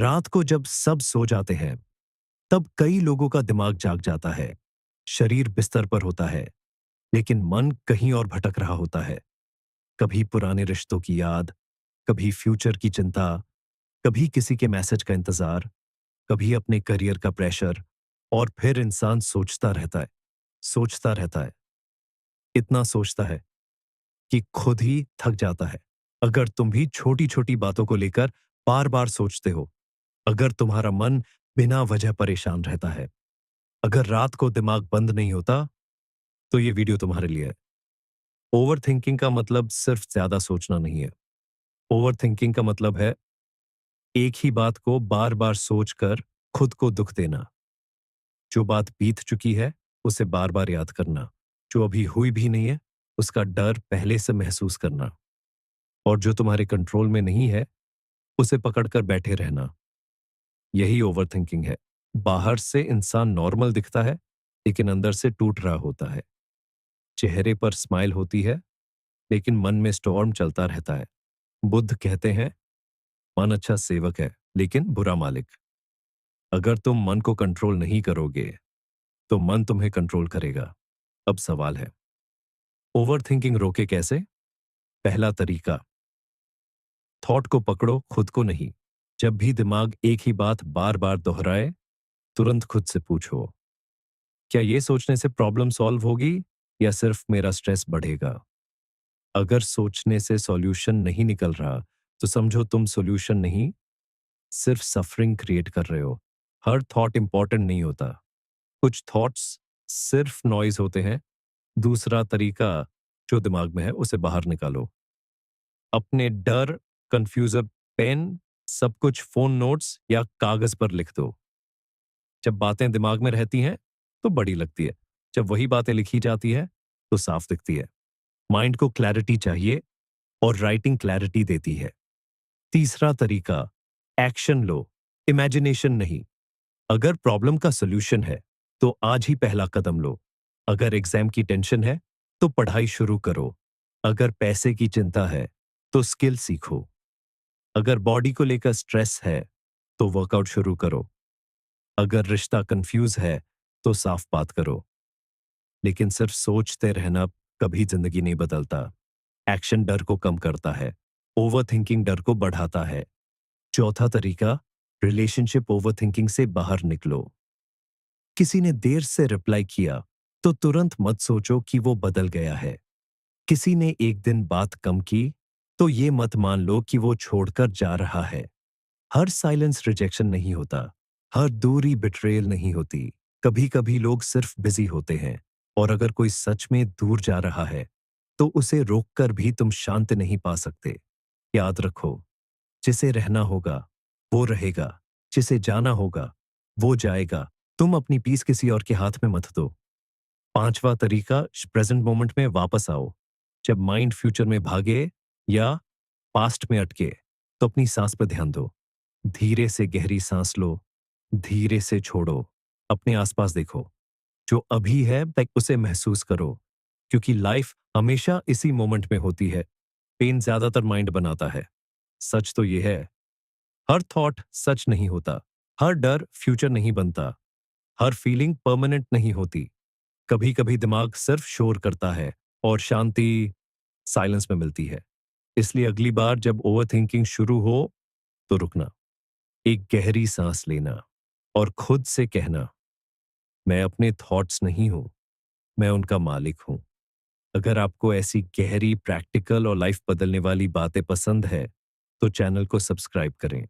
रात को जब सब सो जाते हैं, तब कई लोगों का दिमाग जाग जाता है। शरीर बिस्तर पर होता है, लेकिन मन कहीं और भटक रहा होता है। कभी पुराने रिश्तों की याद, कभी फ्यूचर की चिंता, कभी किसी के मैसेज का इंतजार, कभी अपने करियर का प्रेशर। और फिर इंसान सोचता रहता है, इतना सोचता है कि खुद ही थक जाता है। अगर तुम भी छोटी-छोटी बातों को लेकर बार-बार सोचते हो, अगर तुम्हारा मन बिना वजह परेशान रहता है, अगर रात को दिमाग बंद नहीं होता, तो ये वीडियो तुम्हारे लिए है। ओवरथिंकिंग का मतलब सिर्फ ज्यादा सोचना नहीं है। ओवरथिंकिंग का मतलब है एक ही बात को बार-बार सोचकर खुद को दुख देना। जो बात बीत चुकी है, उसे बार-बार याद करना। जो अभी हुई भी नहीं है, उसका डर पहले से महसूस करना। और जो तुम्हारे कंट्रोल में नहीं है, उसे पकड़कर बैठे रहना। यही ओवरथिंकिंग है। बाहर से इंसान नॉर्मल दिखता है, लेकिन अंदर से टूट रहा होता है। चेहरे पर स्माइल होती है, लेकिन मन में स्टॉर्म चलता रहता है। बुद्ध कहते हैं, मन अच्छा सेवक है, लेकिन बुरा मालिक। अगर तुम मन को कंट्रोल नहीं करोगे, तो मन तुम्हें कंट्रोल करेगा। अब सवाल है, ओवरथिंकिंग रोके कैसे? पहला तरीका, थॉट को पकड़ो, खुद को नहीं। जब भी दिमाग एक ही बात बार-बार दोहराए, तुरंत खुद से पूछो, क्या ये सोचने से प्रॉब्लम सॉल्व होगी या सिर्फ मेरा स्ट्रेस बढ़ेगा? अगर सोचने से सॉल्यूशन नहीं निकल रहा, तो समझो तुम सॉल्यूशन नहीं, सिर्फ सफरिंग क्रिएट कर रहे हो। हर थॉट इंपॉर्टेंट नहीं होता। कुछ थॉट्स सिर्फ नॉइज होते हैं। दूसरा तरीका, जो दिमाग में है उसे बाहर निकालो। अपने डर, कंफ्यूजर, पेन, सब कुछ फोन नोट्स या कागज पर लिख दो। जब बातें दिमाग में रहती हैं, तो बड़ी लगती है। जब वही बातें लिखी जाती है, तो साफ दिखती है। माइंड को क्लैरिटी चाहिए, और राइटिंग क्लैरिटी देती है। तीसरा तरीका, एक्शन लो, इमेजिनेशन नहीं। अगर प्रॉब्लम का सॉल्यूशन है, तो आज ही पहला कदम लो। अगर एग्जाम की टेंशन है, तो पढ़ाई शुरू करो। अगर पैसे की चिंता है, तो स्किल सीखो। अगर बॉडी को लेकर स्ट्रेस है, तो वर्कआउट शुरू करो। अगर रिश्ता कंफ्यूज है, तो साफ बात करो। लेकिन सिर्फ सोचते रहना कभी जिंदगी नहीं बदलता। एक्शन डर को कम करता है, ओवरथिंकिंग डर को बढ़ाता है। चौथा तरीका, रिलेशनशिप ओवरथिंकिंग से बाहर निकलो। किसी ने देर से रिप्लाई किया, तो तुरंत मत सोचो कि वो बदल गया है। किसी ने एक दिन बात कम की, तो ये मत मान लो कि वो छोड़कर जा रहा है। हर साइलेंस रिजेक्शन नहीं होता, हर दूरी बिट्रेयल नहीं होती। कभी कभी लोग सिर्फ बिजी होते हैं, और अगर कोई सच में दूर जा रहा है, तो उसे रोककर भी तुम शांति नहीं पा सकते। याद रखो, जिसे रहना होगा, वो रहेगा। जिसे जाना होगा, वो जाएगा। तुम अपनी पीस किसी और के हाथ में मत दो। पांचवा तरीका, प्रेजेंट मोमेंट में वापस आओ। जब माइंड फ्यूचर में भागे या पास्ट में अटके, तो अपनी सांस पर ध्यान दो। धीरे से गहरी सांस लो, धीरे से छोड़ो। अपने आसपास देखो, जो अभी है लाइक उसे महसूस करो, क्योंकि लाइफ हमेशा इसी मोमेंट में होती है। पेन ज्यादातर माइंड बनाता है। सच तो यह है, हर थॉट सच नहीं होता, हर डर फ्यूचर नहीं बनता, हर फीलिंग परमानेंट नहीं होती। कभी कभी दिमाग सिर्फ शोर करता है, और शांति साइलेंस में मिलती है। इसलिए अगली बार जब ओवरथिंकिंग शुरू हो, तो रुकना, एक गहरी सांस लेना, और खुद से कहना, मैं अपने थॉट्स नहीं हूं, मैं उनका मालिक हूं। अगर आपको ऐसी गहरी, प्रैक्टिकल और लाइफ बदलने वाली बातें पसंद है, तो चैनल को सब्सक्राइब करें।